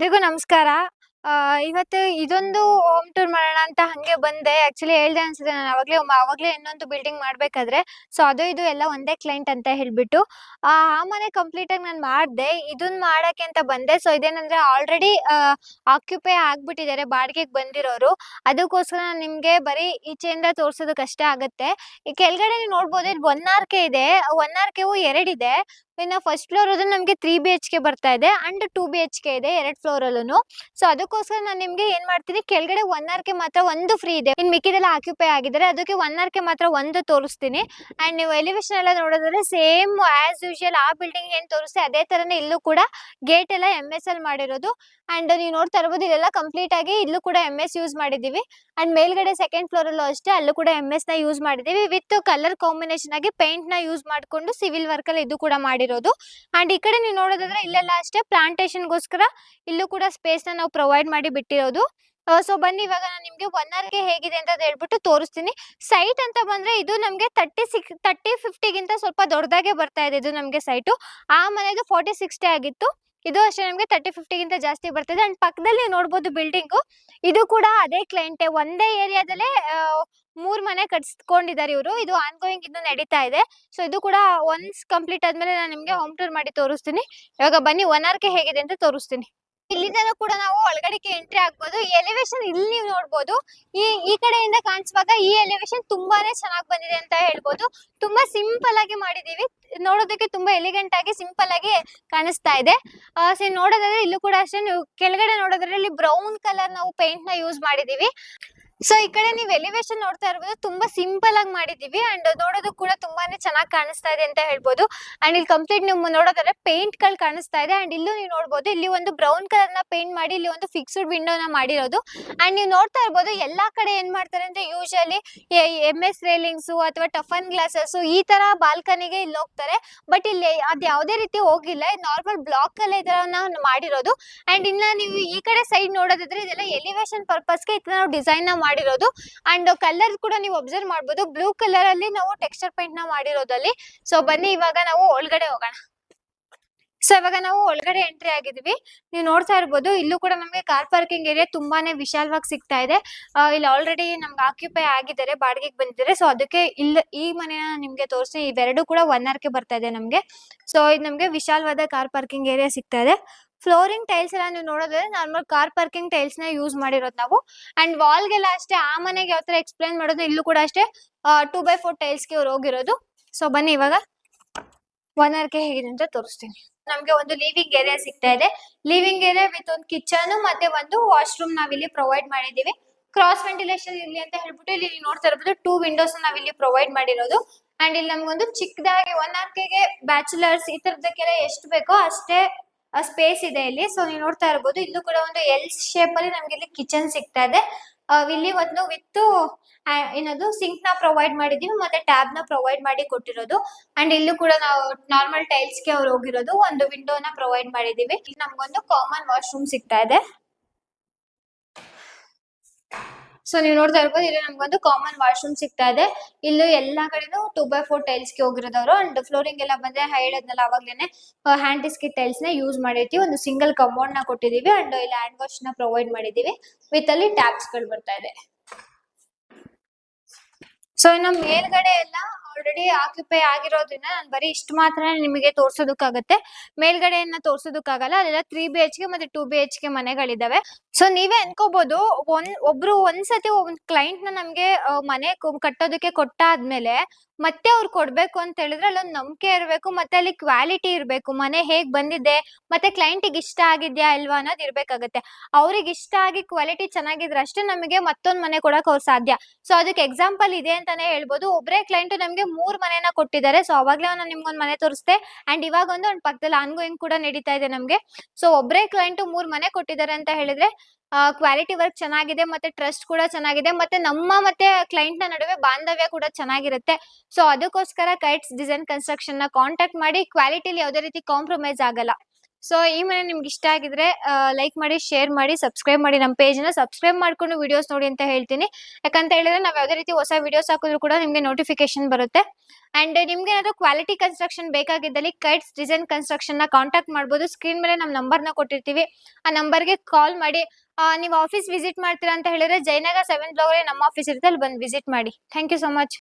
ಎಲ್ರಿಗೂ ನಮಸ್ಕಾರ. ಇವತ್ತು ಇದೊಂದು ಹೋಮ್ ಟೂರ್ ಮಾಡೋಣ ಅಂತ ಹಂಗೆ ಬಂದೆ. ಆಕ್ಚುಲಿ ಹೇಳ್ದೆ ಅನ್ಸುತ್ತೆ ನಾನು ಆವಾಗ್ಲೇ ಇನ್ನೊಂದು ಬಿಲ್ಡಿಂಗ್ ಮಾಡ್ಬೇಕಾದ್ರೆ. ಸೊ ಅದು ಇದು ಎಲ್ಲ ಒಂದೇ ಕ್ಲೈಂಟ್ ಅಂತ ಹೇಳ್ಬಿಟ್ಟು ಆ ಮನೆ ಕಂಪ್ಲೀಟ್ ಆಗಿ ನಾನು ಮಾಡ್ದೆ. ಇದನ್ನ ಮಾಡಕ್ಕೆ ಅಂತ ಬಂದೆ. ಸೊ ಇದೇನಂದ್ರೆ ಆಲ್ರೆಡಿ ಆಕ್ಯುಪೈ ಆಗ್ಬಿಟ್ಟಿದ್ದಾರೆ ಬಾಡಿಗೆಗೆ ಬಂದಿರೋರು. ಅದಕ್ಕೋಸ್ಕರ ನಾನು ನಿಮ್ಗೆ ಬರೀ ಈಚೆಯಿಂದ ತೋರ್ಸೋದು ಕಷ್ಟ ಆಗುತ್ತೆ. ಈ ಕೆಳಗಡೆ ನೀವು ನೋಡ್ಬೋದು ಇಲ್ಲಿ 1 ಆರ್‌ಕೆ ಇದೆ. 1 ಆರ್‌ಕೆವು 2 ಇದೆ. ಇನ್ನು ಫಸ್ಟ್ ಫ್ಲೋರ್ ಅದು ನಮಗೆ 3 BHK ಬರ್ತಾ ಇದೆ ಅಂಡ್ 2 BHK ಇದೆ 2 ಫ್ಲೋರ್ ಅಲ್ಲೂ. ಸೊ ಅದಕ್ಕೋಸ್ಕರ ನಾನು ನಿಮ್ಗೆ ಏನ್ ಮಾಡ್ತೀನಿ, ಕೆಳಗಡೆ 1 ಆರ್‌ಕೆ ಮಾತ್ರ ಒಂದು ಫ್ರೀ ಇದೆ. ಇನ್ ಮಿಕ್ಕಿದೆಲ್ಲ ಆಕ್ಯುಪೈ ಆಗಿದ್ದಾರೆ. ಅದಕ್ಕೆ 1 ಆರ್‌ಕೆ ಮಾತ್ರ ಒಂದು ತೋರಿಸ್ತೀನಿ. ಅಂಡ್ ನೀವು ಎಲಿವೇಶನ್ ಎಲ್ಲ ನೋಡಿದ್ರೆ ಸೇಮ್ ಆಸ್ ಯೂಶುವಲ್ ಆ ಬಿಲ್ಡಿಂಗ್ ಏನ್ ತೋರಿಸ್ತೆ ಅದೇ ತರನೇ ಇಲ್ಲೂ ಕೂಡ ಗೇಟ್ ಎಲ್ಲ MS ಅಲ್ಲಿ ಮಾಡಿರೋದು. ಅಂಡ್ ನೀವು ನೋಡ್ತಾ ಇರಬಹುದು ಇದೆಲ್ಲ ಕಂಪ್ಲೀಟ್ ಆಗಿ ಇಲ್ಲೂ ಕೂಡ MS ಯೂಸ್ ಮಾಡಿದೀವಿ. ಅಂಡ್ ಮೇಲ್ಗಡೆ ಸೆಕೆಂಡ್ ಫ್ಲೋರ್ ಅಲ್ಲೂ ಅಷ್ಟೇ ಅಲ್ಲೂ ಕೂಡ MS ನ ಯೂಸ್ ಮಾಡಿದೀವಿ ವಿತ್ ಕಲರ್ ಕಾಂಬಿನೇಷನ್ ಆಗಿ ಪೇಂಟ್ ನ ಯೂಸ್ ಮಾಡ್ಕೊಂಡು ಸಿವಿಲ್ ವರ್ಕ್ ಅಲ್ಲಿ ಇದು ಕೂಡ ಮಾಡಿರೋದು. ಅಂಡ್ ಈ ಕಡೆ ನೀವು ನೋಡೋದಾದ್ರೆ ಇಲ್ಲೆಲ್ಲ ಅಷ್ಟೇ ಪ್ಲಾಂಟೇಶನ್ ಗೋಸ್ಕರ ಇಲ್ಲೂ ಕೂಡ ಸ್ಪೇಸ್ ನ ನಾವು ಪ್ರೊವೈಡ್ ಮಾಡಿ ಬಿಟ್ಟಿರೋದು. ಸೊ ಬನ್ನಿ ಇವಾಗ ನಾನು ನಿಮ್ಗೆ 1 ಆರ್‌ಕೆ ಹೇಗಿದೆ ಅಂತ ಹೇಳ್ಬಿಟ್ಟು ತೋರಿಸ್ತೀನಿ. ಸೈಟ್ ಅಂತ ಬಂದ್ರೆ ಇದು ನಮ್ಗೆ 30-50 ಗಿಂತ ಸ್ವಲ್ಪ ದೊಡ್ಡದಾಗೆ ಬರ್ತಾ ಇದೆ. ಇದು ನಮ್ಗೆ ಸೈಟು ಆ ಮನೆದು 40-60 ಆಗಿತ್ತು. ಇದು ಅಷ್ಟೇ ನಮ್ಗೆ 30-50 ಗಿಂತ ಜಾಸ್ತಿ ಬರ್ತದೆ. ಅಂಡ್ ಪಕ್ಕದಲ್ಲಿ ನೋಡ್ಬೋದು ಬಿಲ್ಡಿಂಗು, ಇದು ಕೂಡ ಅದೇ ಕ್ಲೈಂಟೇ. ಒಂದೇ ಏರಿಯಾದಲ್ಲೇ 3 ಮನೆ ಕಟ್ಸ್ಕೊಂಡಿದ್ದಾರೆ ಇವರು. ಇದು ಆನ್ಗೋಯಿಂಗ್ ಇನ್ನು ನಡೀತಾ ಇದೆ. ಸೊ ಇದು ಕೂಡ ಒನ್ಸ್ ಕಂಪ್ಲೀಟ್ ಆದ್ಮೇಲೆ ನಾನು ನಿಮ್ಗೆ ಹೋಮ್ ಟೂರ್ ಮಾಡಿ ತೋರಿಸ್ತೀನಿ. ಇವಾಗ ಬನ್ನಿ 1 ಆರ್‌ಕೆ ಹೇಗಿದೆ ಅಂತ ತೋರಿಸ್ತೀನಿ. ಇಲ್ಲಿಂದಲೂ ಕೂಡ ನಾವು ಒಳಗಡೆಗೆ ಎಂಟ್ರಿ ಆಗ್ಬೋದು. ಈ ಎಲಿವೇಶನ್ ಇಲ್ಲಿ ನೀವು ನೋಡ್ಬೋದು. ಈ ಕಡೆಯಿಂದ ಕಾಣಿಸುವಾಗ ಈ ಎಲಿವೇಶನ್ ತುಂಬಾನೇ ಚೆನ್ನಾಗಿ ಬಂದಿದೆ ಅಂತ ಹೇಳ್ಬೋದು. ತುಂಬಾ ಸಿಂಪಲ್ ಆಗಿ ಮಾಡಿದೀವಿ. ನೋಡೋದಕ್ಕೆ ತುಂಬಾ ಎಲಿಗೆಂಟ್ ಆಗಿ ಸಿಂಪಲ್ ಆಗಿ ಕಾಣಿಸ್ತಾ ಇದೆ. ಸೊ ನೋಡೋದಾದ್ರೆ ಇಲ್ಲೂ ಕೂಡ ಅಷ್ಟೇ. ನೀವು ಕೆಳಗಡೆ ನೋಡೋದಾದ್ರೆ ಇಲ್ಲಿ ಬ್ರೌನ್ ಕಲರ್ ನಾವು ಪೇಂಟ್ ನ ಯೂಸ್ ಮಾಡಿದೀವಿ. ಸೊ ಈ ಕಡೆ ನೀವು ಎಲಿವೇಶನ್ ನೋಡ್ತಾ ಇರ್ಬೋದು, ತುಂಬಾ ಸಿಂಪಲ್ ಆಗಿ ಮಾಡಿದೀವಿ. ಅಂಡ್ ನೋಡೋದಕ್ಕೆ ಕೂಡ ತುಂಬಾನೇ ಚೆನ್ನಾಗಿ ಕಾಣಿಸ್ತಾ ಇದೆ ಅಂತ ಹೇಳ್ಬೋದು. ಅಂಡ್ ಇಲ್ಲಿ ಕಂಪ್ಲೀಟ್ ನೀವು ನೋಡೋದಾದ್ರೆ ಪೇಂಟ್ ಗಳು ಕಾಣಿಸ್ತಾ ಇದೆ. ಅಂಡ್ ಇಲ್ಲೂ ನೀವು ನೋಡ್ಬೋದು ಇಲ್ಲಿ ಒಂದು ಬ್ರೌನ್ ಕಲರ್ ನ ಪೇಂಟ್ ಮಾಡಿ ಇಲ್ಲಿ ಒಂದು ಫಿಕ್ಸ್ಡ್ ವಿಂಡೋನ ಮಾಡಿರೋದು. ಅಂಡ್ ನೀವು ನೋಡ್ತಾ ಇರ್ಬೋದು ಎಲ್ಲಾ ಕಡೆ ಏನ್ ಮಾಡ್ತಾರೆ ಅಂದ್ರೆ ಯೂಶಲಿ MS ರೇಲಿಂಗ್ಸ್ ಅಥವಾ ಟಫನ್ ಗ್ಲಾಸಸ್ ಈ ತರ ಬಾಲ್ಕನಿಗೆ ಇಲ್ಲಿ ಹೋಗ್ತಾರೆ. ಬಟ್ ಇಲ್ಲಿ ಅದ್ ಯಾವುದೇ ರೀತಿ ಹೋಗಿಲ್ಲ. ನಾರ್ಮಲ್ ಬ್ಲಾಕ್ ಅಲ್ಲೇ ಈ ತರ ನಾವು ಮಾಡಿರೋದು. ಅಂಡ್ ಇನ್ನ ನೀವು ಈ ಕಡೆ ಸೈಡ್ ನೋಡೋದಾದ್ರೆ ಇದೆಲ್ಲ ಎಲಿವೇಶನ್ ಪರ್ಪಸ್ಗೆ ಈ ತರ ನಾವು ಡಿಸೈನ್ ನ ಮಾಡಿರೋದು. ಅಂಡ್ ಕಲರ್ ಕೂಡ ನೀವು ಅಬ್ಸರ್ವ್ ಮಾಡಬಹುದು, ಬ್ಲೂ ಕಲರ್ ಅಲ್ಲಿ ನಾವು ಟೆಕ್ಸ್ಚರ್ ಪೇಂಟ್ ನ ಮಾಡಿರೋದಲ್ಲಿ. ಸೊ ಬನ್ನಿ ಇವಾಗ ನಾವು ಒಳಗಡೆ ಹೋಗೋಣ. ಸೊ ಇವಾಗ ನಾವು ಒಳಗಡೆ ಎಂಟ್ರಿ ಆಗಿದೀವಿ. ನೀವು ನೋಡ್ತಾ ಇರ್ಬೋದು ಇಲ್ಲೂ ಕೂಡ ನಮಗೆ ಕಾರ್ ಪಾರ್ಕಿಂಗ್ ಏರಿಯಾ ತುಂಬಾನೇ ವಿಶಾಲವಾಗಿ ಸಿಗ್ತಾ ಇದೆ. ಇಲ್ಲಿ ಆಲ್ರೆಡಿ ನಮ್ಗೆ ಆಕ್ಯುಪೈ ಆಗಿದ್ದಾರೆ, ಬಾಡಿಗೆಗೆ ಬಂದಿದ್ದಾರೆ. ಸೊ ಅದಕ್ಕೆ ಇಲ್ಲಿ ಈ ಮನೆನ ನಿಮ್ಗೆ ತೋರಿಸಿ ಇವೆರಡು ಕೂಡ 1 ಆರ್‌ಕೆ ಬರ್ತಾ ಇದೆ ನಮ್ಗೆ. ಸೊ ಇದು ನಮ್ಗೆ ವಿಶಾಲವಾದ ಕಾರ್ ಪಾರ್ಕಿಂಗ್ ಏರಿಯಾ ಸಿಗ್ತಾ ಇದೆ. ಫ್ಲೋರಿಂಗ್ ಟೈಲ್ಸ್ ಎಲ್ಲ ನೀವು ನೋಡೋದ್ರೆ ನಾರ್ಮಲ್ ಕಾರ್ ಪಾರ್ಕಿಂಗ್ ಟೈಲ್ಸ್ ನ ಯೂಸ್ ಮಾಡಿರೋದು ನಾವು. ಅಂಡ್ ವಾಲ್ಗೆಲ್ಲ ಅಷ್ಟೇ ಆ ಮನೆಗೆ ಯಾವ ತರ ಎಕ್ಸ್ಪ್ಲೈನ್ ಮಾಡೋದು ಇಲ್ಲೂ ಕೂಡ ಅಷ್ಟೇ 2x4 ಟೈಲ್ಸ್ಗೆ ಅವ್ರು ಹೋಗಿರೋದು. ಸೊ ಬನ್ನಿ ಇವಾಗ 1 ಆರ್‌ಕೆ ಹೇಗಿದೆ ಅಂತ ತೋರಿಸ್ತೀನಿ. ನಮ್ಗೆ ಒಂದು ಲಿವಿಂಗ್ ಏರಿಯಾ ಸಿಗ್ತಾ ಇದೆ. ಲಿವಿಂಗ್ ಏರಿಯಾ ವಿತ್ ಒಂದು ಕಿಚನ್ ಮತ್ತೆ ಒಂದು ವಾಶ್ರೂಮ್ ನಾವಿಲ್ಲಿ ಪ್ರೊವೈಡ್ ಮಾಡಿದೀವಿ. ಕ್ರಾಸ್ ವೆಂಟಿಲೇಷನ್ ಇರ್ಲಿ ಅಂತ ಹೇಳ್ಬಿಟ್ಟು ಇಲ್ಲಿ ನೀವು ನೋಡ್ತಾ ಇರ್ಬೋದು 2 ವಿಂಡೋಸ್ ನಾವಿಲ್ಲಿ ಪ್ರೊವೈಡ್ ಮಾಡಿರೋದು. ಅಂಡ್ ಇಲ್ಲಿ ನಮ್ಗೊಂದು ಚಿಕ್ಕದಾಗಿ 1 ಆರ್‌ಕೆಗೆ ಬ್ಯಾಚುಲರ್ಸ್ ಈ ತರದಕ್ಕೆಲ್ಲ ಎಷ್ಟು ಬೇಕೋ ಅಷ್ಟೇ ಸ್ಪೇಸ್ ಇದೆ ಇಲ್ಲಿ. ಸೊ ನೀವು ನೋಡ್ತಾ ಇರ್ಬೋದು ಇಲ್ಲೂ ಕೂಡ ಒಂದು L ಶೇಪ್ ಅಲ್ಲಿ ನಮ್ಗೆ ಇಲ್ಲಿ ಕಿಚನ್ ಸಿಗ್ತಾ ಇದೆ. ಇಲ್ಲಿ ಒಂದು ವಿತ್ ಏನದು ಸಿಂಕ್ ನ ಪ್ರೊವೈಡ್ ಮಾಡಿದೀವಿ ಮತ್ತೆ ಟ್ಯಾಬ್ ನ ಪ್ರೊವೈಡ್ ಮಾಡಿ ಕೊಟ್ಟಿರೋದು. ಅಂಡ್ ಇಲ್ಲೂ ಕೂಡ ನಾವು ನಾರ್ಮಲ್ ಟೈಲ್ಸ್ ಗೆ ಅವ್ರು ಹೋಗಿರೋದು. ಒಂದು ವಿಂಡೋನ ಪ್ರೊವೈಡ್ ಮಾಡಿದೀವಿ. ಇಲ್ಲಿ ನಮ್ಗೊಂದು ಕಾಮನ್ ವಾಶ್ರೂಮ್ ಸಿಗ್ತಾ ಇದೆ. ಸೊ ನೀವು ನೋಡ್ತಾ ಇರ್ಬೋದು ಇಲ್ಲಿ ನಮ್ಗೊಂದು ಕಾಮನ್ ವಾಶ್ರೂಮ್ ಸಿಗ್ತಾ ಇದೆ. ಇಲ್ಲೂ ಎಲ್ಲಾ ಕಡೆನೂ 2x4 ಟೈಲ್ಸ್ ಗೆ ಹೋಗಿರೋದವ್ರು. ಅಂಡ್ ಫ್ಲೋರಿಂಗ್ ಎಲ್ಲ ಬಂದ್ರೆ ಹೇಳಿದ್ನಲ್ಲ ಅವಾಗ್ಲೇನೆ ಹ್ಯಾಂಡ್ ಡಿಸ್ಕಿಟ್ ಟೈಲ್ಸ್ ನ ಯೂಸ್ ಮಾಡಿರ್ತೀವಿ. ಒಂದು ಸಿಂಗಲ್ ಕಮೋಡ್ ನ ಕೊಟ್ಟಿದೀವಿ. ಅಂಡ್ ಇಲ್ಲಿ ಹ್ಯಾಂಡ್ ವಾಶ್ ನ ಪ್ರೊವೈಡ್ ಮಾಡಿದೀವಿ ವಿತ್ ಅಲ್ಲಿ ಟ್ಯಾಪ್ಸ್ ಗಳು ಬರ್ತಾ ಇದೆ. ಸೊ ಇನ್ನು ಮೇಲ್ಗಡೆ ಎಲ್ಲ ಆಲ್ರೆಡಿ ಆಕ್ಯುಪೈ ಆಗಿರೋದ್ರಿಂದ ನಾನು ಬರೀ ಇಷ್ಟು ಮಾತ್ರ ನಿಮಗೆ ತೋರ್ಸೋದಕ್ಕಾಗತ್ತೆ. ಮೇಲ್ಗಡೆಯನ್ನ ತೋರ್ಸೋದಕ್ಕಾಗಲ್ಲ. ಅಲ್ಲೆಲ್ಲ 3 BHK ಮತ್ತೆ 2 BHK ಮನೆಗಳಿದಾವೆ. ಸೊ ನೀವೇ ಅನ್ಕೋಬಹುದು ಒಬ್ರು ಒಂದ್ಸತಿ ಒಂದ್ ಕ್ಲೈಂಟ್ ನ ನಮ್ಗೆ ಮನೆ ಕಟ್ಟೋದಕ್ಕೆ ಕೊಟ್ಟಾದ್ಮೇಲೆ ಮತ್ತೆ ಅವ್ರು ಕೊಡ್ಬೇಕು ಅಂತ ಹೇಳಿದ್ರೆ ಅಲ್ಲೊಂದು ನಂಬಿಕೆ ಇರ್ಬೇಕು ಮತ್ತೆ ಅಲ್ಲಿ ಕ್ವಾಲಿಟಿ ಇರ್ಬೇಕು. ಮನೆ ಹೇಗ್ ಬಂದಿದೆ ಮತ್ತೆ ಕ್ಲೈಂಟಿಗೆ ಇಷ್ಟ ಆಗಿದ್ಯಾ ಇಲ್ವಾ ಅನ್ನೋದು ಇರ್ಬೇಕಾಗತ್ತೆ. ಅವ್ರಿಗೆ ಇಷ್ಟ ಆಗಿ ಕ್ವಾಲಿಟಿ ಚೆನ್ನಾಗಿದ್ರೆ ಅಷ್ಟೇ ನಮಗೆ ಮತ್ತೊಂದ್ ಮನೆ ಕೊಡಕ್ ಅವ್ರು ಸಾಧ್ಯ. ಸೊ ಅದಕ್ಕೆ ಎಕ್ಸಾಂಪಲ್ ಇದೆ ಅಂತಾನೆ ಹೇಳ್ಬೋದು. ಒಬ್ರೇ ಕ್ಲೈಂಟ್ ನಮ್ಗೆ 3 ಮನೆನ ಕೊಟ್ಟಿದ್ದಾರೆ. ಸೊ ಅವಾಗ್ಲೇ ನಾನು ನಿಮ್ಗೊಂದ್ ಮನೆ ತೋರಿಸ್ದೆ. ಅಂಡ್ ಇವಾಗ ಒಂದು ಪಕ್ಕದಲ್ಲಿ ಆನ್ಗೋಯಿಂಗ್ ಕೂಡ ನಡೀತಾ ಇದೆ ನಮ್ಗೆ. ಸೊ ಒಬ್ರೇ ಕ್ಲೈಂಟ್ 3 ಮನೆ ಕೊಟ್ಟಿದ್ದಾರೆ ಅಂತ ಹೇಳಿದ್ರೆ ಕ್ವಾಲಿಟಿ ವರ್ಕ್ ಚೆನ್ನಾಗಿದೆ ಮತ್ತೆ ಟ್ರಸ್ಟ್ ಕೂಡ ಚೆನ್ನಾಗಿದೆ ಮತ್ತೆ ನಮ್ಮ ಮತ್ತೆ ಕ್ಲೈಂಟ್ ನ ನಡುವೆ ಬಾಂಧವ್ಯ ಕೂಡ ಚೆನ್ನಾಗಿರುತ್ತೆ. ಸೊ ಅದಕ್ಕೋಸ್ಕರ ಕೈಟ್ಸ್ ಡಿಸೈನ್ ಕನ್ಸ್ಟ್ರಕ್ಷನ್ ನ ಕಾಂಟ್ಯಾಕ್ಟ್ ಮಾಡಿ ಕ್ವಾಲಿಟಿಲಿ ಯಾವುದೇ ರೀತಿ ಕಾಂಪ್ರಮೈಸ್ ಆಗಲ್ಲ. ಸೊ ಈ ಮನೆ ನಿಮ್ಗೆ ಇಷ್ಟ ಆಗಿದ್ರೆ ಲೈಕ್ ಮಾಡಿ, ಶೇರ್ ಮಾಡಿ, ಸಬ್ಸ್ಕ್ರೈಬ್ ಮಾಡಿ. ನಮ್ಮ ಪೇಜ್ನ ಸಬ್ಸ್ಕ್ರೈಬ್ ಮಾಡ್ಕೊಂಡು ವಿಡಿಯೋಸ್ ನೋಡಿ ಅಂತ ಹೇಳ್ತೀನಿ. ಯಾಕಂತ ಹೇಳಿದ್ರೆ ನಾವು ಯಾವುದೇ ರೀತಿ ಹೊಸ ವಿಡಿಯೋಸ್ ಹಾಕಿದ್ರು ಕೂಡ ನಿಮಗೆ ನೋಟಿಫಿಕೇಶನ್ ಬರುತ್ತೆ. ಅಂಡ್ ನಿಮ್ಗೆ ಏನಾದ್ರು ಕ್ವಾಲಿಟಿ ಕನ್ಸ್ಟ್ರಕ್ಷನ್ ಬೇಕಾಗಿದ್ದಲ್ಲಿ ಕೈಟ್ಸ್ ಡಿಸೈನ್ ಕನ್ಸ್ಟ್ರಕ್ಷನ್ ನ ಕಾಂಟ್ಯಾಕ್ಟ್ ಮಾಡಬಹುದು. ಸ್ಕ್ರೀನ್ ಮೇಲೆ ನಮ್ಮ ನಂಬರ್ನ ಕೊಟ್ಟಿರ್ತೀವಿ, ಆ ನಂಬರ್ಗೆ ಕಾಲ್ ಮಾಡಿ. ನೀವು ಆಫೀಸ್ ವಿಸಿಟ್ ಮಾಡ್ತೀರಾ ಅಂತ ಹೇಳಿದ್ರೆ ಜಯನಗರ 7th ಫ್ಲೋರ್ ನಮ್ಮ ಆಫೀಸ್ ಇರುತ್ತೆ, ಅಲ್ಲಿ ಬಂದು ವಿಸಿಟ್ ಮಾಡಿ. Thank you so much.